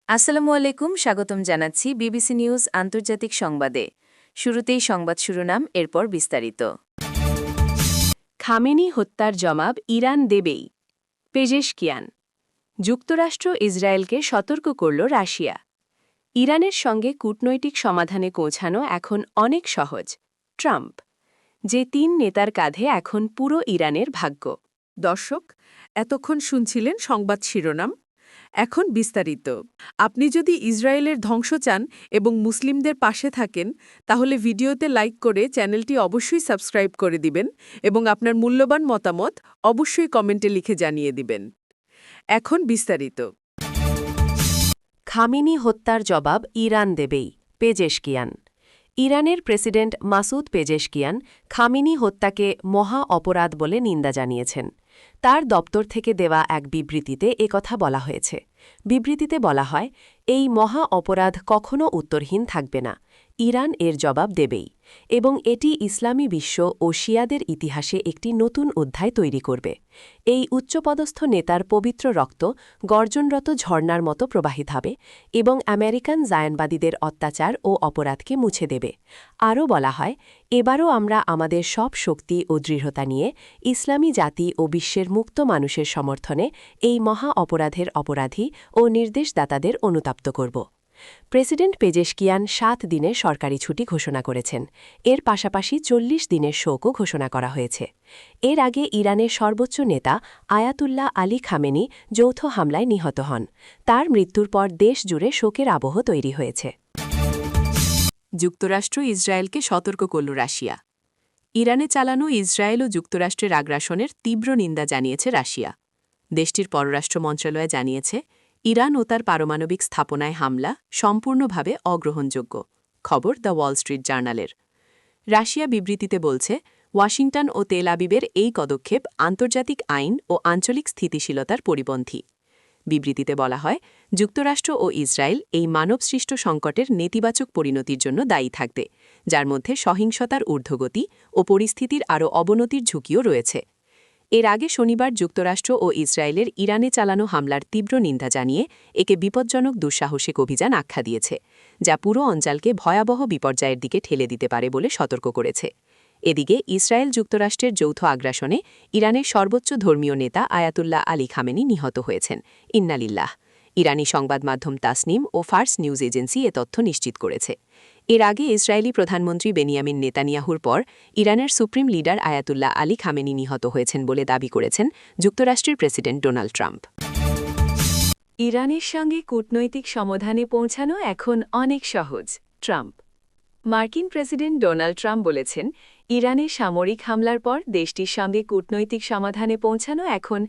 আসসালামু আলাইকুম, স্বাগতম জানাচ্ছি বিবিসি নিউজ আন্তর্জাতিক সংবাদে। শুরুতেই সংবাদ শিরোনাম, এরপর বিস্তারিত। খামেনি হত্যার জবাব ইরান দেবেই, পেজেশকিয়ান। যুক্তরাষ্ট্র ইসরায়েলকে সতর্ক করল রাশিয়া। ইরানের সঙ্গে কূটনৈতিক সমাধানে পৌঁছানো এখন অনেক সহজ, ট্রাম্প। যে তিন নেতার কাঁধে এখন পুরো ইরানের ভাগ্য। দর্শক, এতক্ষণ শুনছিলেন সংবাদ শিরোনাম। এখন বিস্তারিত। আপনি যদি ইসরায়েলের ধ্বংস চান এবং মুসলিমদের পাশে থাকেন, তাহলে ভিডিওতে লাইক করে চ্যানেলটি অবশ্যই সাবস্ক্রাইব করে দিবেন এবং আপনার মূল্যবান মতামত অবশ্যই কমেন্টে লিখে জানিয়ে দিবেন। এখন বিস্তারিত। খামেনি হত্যার জবাব ইরান দেবেই, পেজেশকিয়ান। ইরানের প্রেসিডেন্ট মাসুদ পেজেশকিয়ান খামেনি হত্যাকে মহা অপরাধ বলে নিন্দা জানিয়েছেন। তার দপ্তর থেকে দেওয়া এক বিবৃতিতে একথা বলা হয়েছে। বিবৃতিতে বলা হয়, এই মহা অপরাধ কখনো উত্তরহীন থাকবে না, ইরান এর জবাব দেবেই, এবং এটি ইসলামী বিশ্ব ও শিয়াদের ইতিহাসে একটি নতুন অধ্যায় তৈরি করবে। এই উচ্চপদস্থ নেতার পবিত্র রক্ত গর্জনরত ঝর্ণার মতো প্রবাহিত হবে এবং আমেরিকান জায়নবাদীদের অত্যাচার ও অপরাধকে মুছে দেবে। আরও বলা হয়, এবারও আমরা আমাদের সব শক্তি ও দৃঢ়তা নিয়ে ইসলামী জাতি ও বিশ্বের মুক্ত মানুষের সমর্থনে এই মহা অপরাধের অপরাধী ও নির্দেশদাতাদের অনুতপ্ত করব। প্রেসিডেন্ট পেজেশকিয়ান 7 দিনের সরকারি ছুটি ঘোষণা করেছেন। এর পাশাপাশি 40 দিনের শোকও ঘোষণা করা হয়েছে। এর আগে ইরানের সর্বোচ্চ নেতা আয়াতুল্লাহ আলী খামেনি যৌথ হামলায় নিহত হন। তার মৃত্যুর পর দেশ জুড়ে শোকের আবহ তৈরি হয়েছে। যুক্তরাষ্ট্র ইসরায়েলকে সতর্ক করল রাশিয়া। ইরানে চালানো ইসরায়েল ও যুক্তরাষ্ট্রের আগ্রাসনের তীব্র নিন্দা জানিয়েছে রাশিয়া। দেশটির পররাষ্ট্র মন্ত্রণালয় জানিয়েছে, ইরান ও তার পারমাণবিক স্থাপনায় হামলা সম্পূর্ণভাবে অগ্রহণযোগ্য। খবর দ্য ওয়াল স্ট্রিট জার্নালের। রাশিয়া বিবৃতিতে বলছে, ওয়াশিংটন ও তেল আবিবের এই পদক্ষেপ আন্তর্জাতিক আইন ও আঞ্চলিক স্থিতিশীলতার পরিপন্থী। বিবৃতিতে বলা হয়, যুক্তরাষ্ট্র ও ইসরায়েল এই মানবসৃষ্ট সংকটের নেতিবাচক পরিণতির জন্য দায়ী থাকবে, যার মধ্যে সহিংসতার ঊর্ধ্বগতি ও পরিস্থিতির আরও অবনতির ঝুঁকিও রয়েছে। এর আগে শনিবার যুক্তরাষ্ট্র ও ইসরায়েলের ইরানে চালানো হামলার তীব্র নিন্দা জানিয়ে একে বিপজ্জনক দুঃসাহসিক অভিযান আখ্যা দিয়েছে, যা পুরো অঞ্চলকে ভয়াবহ বিপর্যয়ের দিকে ঠেলে দিতে পারে বলে সতর্ক করেছে। এদিকে ইসরায়েল যুক্তরাষ্ট্রের যৌথ আগ্রাসনে ইরানের সর্বোচ্চ ধর্মীয় নেতা আয়াতুল্লাহ আলী খামেনি নিহত হয়েছেন, ইন্নালিল্লাহ। ইরানি সংবাদ মাধ্যম তাসনিম ও ফার্স নিউজ এজেন্সি এ তথ্য নিশ্চিত করেছে। এর আগে ইসরায়েলি প্রধানমন্ত্রী বেনিয়ামিন নেতানিয়াহুর পর ইরানের supreme leader Ayatollah Ali Khamenei নিহত হয়েছেন বলে দাবি করেছেন যুক্তরাষ্ট্রের প্রেসিডেন্ট ডোনাল্ড ট্রাম্প। ইরানের সঙ্গে কূটনৈতিক সমাধানে পৌঁছানো এখন অনেক সহজ, ট্রাম্প। মার্কিন প্রেসিডেন্ট ডোনাল্ড ট্রাম্প বলেছেন, ইরানের সামরিক হামলার পর দেশটির সঙ্গে কূটনৈতিক সমাধানে পৌঁছানো এখন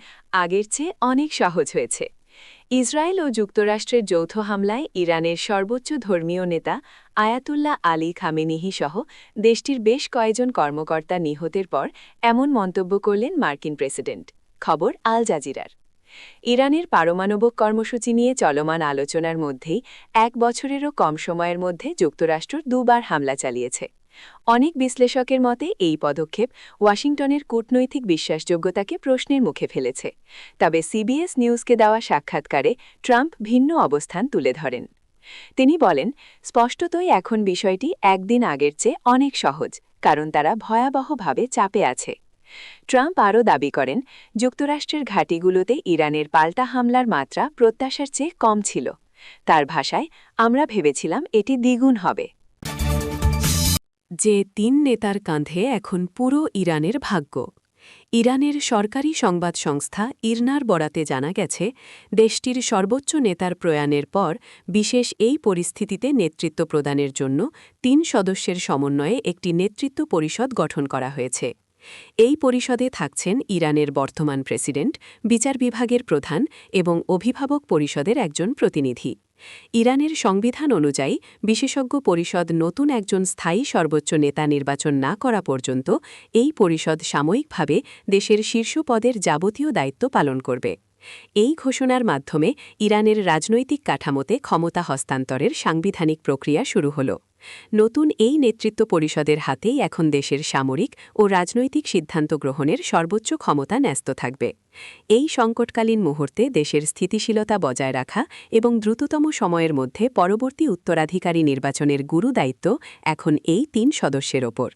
আগের চেয়ে অনেক সহজ হয়েছে। ইসরায়েল ও যুক্তরাষ্ট্রের যৌথ হামলায় ইরানের সর্বোচ্চ ধর্মীয় নেতা আয়াতুল্লাহ আলী খামেনিহি সহ দেশটির বেশ কয়েকজন কর্মকর্তা নিহতের পর এমন মন্তব্য করলেন মার্কিন প্রেসিডেন্ট। খবর আল জাজিরার। ইরানের পারমাণবিক কর্মসূচি নিয়ে চলমান আলোচনার মধ্যেই 1 বছরেরও কম সময়ের মধ্যে যুক্তরাষ্ট্র দুবার হামলা চালিয়েছে। অনেক বিশ্লেষকের মতে এই পদক্ষেপ ওয়াশিংটনের কূটনৈতিক বিশ্বাসযোগ্যতাকে প্রশ্নের মুখে ফেলেছে। তবে সিবিএস নিউজকে দেওয়া সাক্ষাৎকারে ট্রাম্প ভিন্ন অবস্থান তুলে ধরেন। তিনি বলেন, স্পষ্টতই এখন বিষয়টি একদিন আগের চেয়ে অনেক সহজ, কারণ তারা ভয়াবহভাবে চাপে আছে। ট্রাম্প আরও দাবি করেন, যুক্তরাষ্ট্রের ঘাঁটিগুলোতে ইরানের পাল্টা হামলার মাত্রা প্রত্যাশার চেয়ে কম ছিল। তার ভাষায়, আমরা ভেবেছিলাম এটি দ্বিগুণ হবে। যে 3 নেতার কাঁধে এখন পুরো ইরানের ভাগ্য। ইরানের সরকারি সংবাদ সংস্থা ইরনার বরাতে জানা গেছে, দেশটির সর্বোচ্চ নেতার প্রয়াণের পর বিশেষ এই পরিস্থিতিতে নেতৃত্ব প্রদানের জন্য 3 সদস্যের সমন্বয়ে একটি নেতৃত্ব পরিষদ গঠন করা হয়েছে। এই পরিষদে থাকছেন ইরানের বর্তমান প্রেসিডেন্ট, বিচার বিভাগের প্রধান এবং অভিভাবক পরিষদের একজন প্রতিনিধি। ইরানের সংবিধান অনুযায়ী বিশেষজ্ঞ পরিষদ নতুন একজন স্থায়ী সর্বোচ্চ নেতা নির্বাচন না করা পর্যন্ত এই পরিষদ সাময়িকভাবে দেশের শীর্ষ পদের যাবতীয় দায়িত্ব পালন করবে। এই ঘোষণার মাধ্যমে ইরানের রাজনৈতিক কাঠামোতে ক্ষমতা হস্তান্তরের সাংবিধানিক প্রক্রিয়া শুরু হল। নতুন এই নেতৃত্ব পরিষদের হাতেই এখন দেশের সামরিক ও রাজনৈতিক সিদ্ধান্ত গ্রহণের সর্বোচ্চ ক্ষমতা ন্যস্ত থাকবে। এই সংকটকালীন মুহূর্তে দেশের স্থিতিশীলতা বজায় রাখা এবং দ্রুততম সময়ের মধ্যে পরবর্তী উত্তরাধিকারী নির্বাচনের গুরু দায়িত্ব এখন এই 3 সদস্যের ওপর।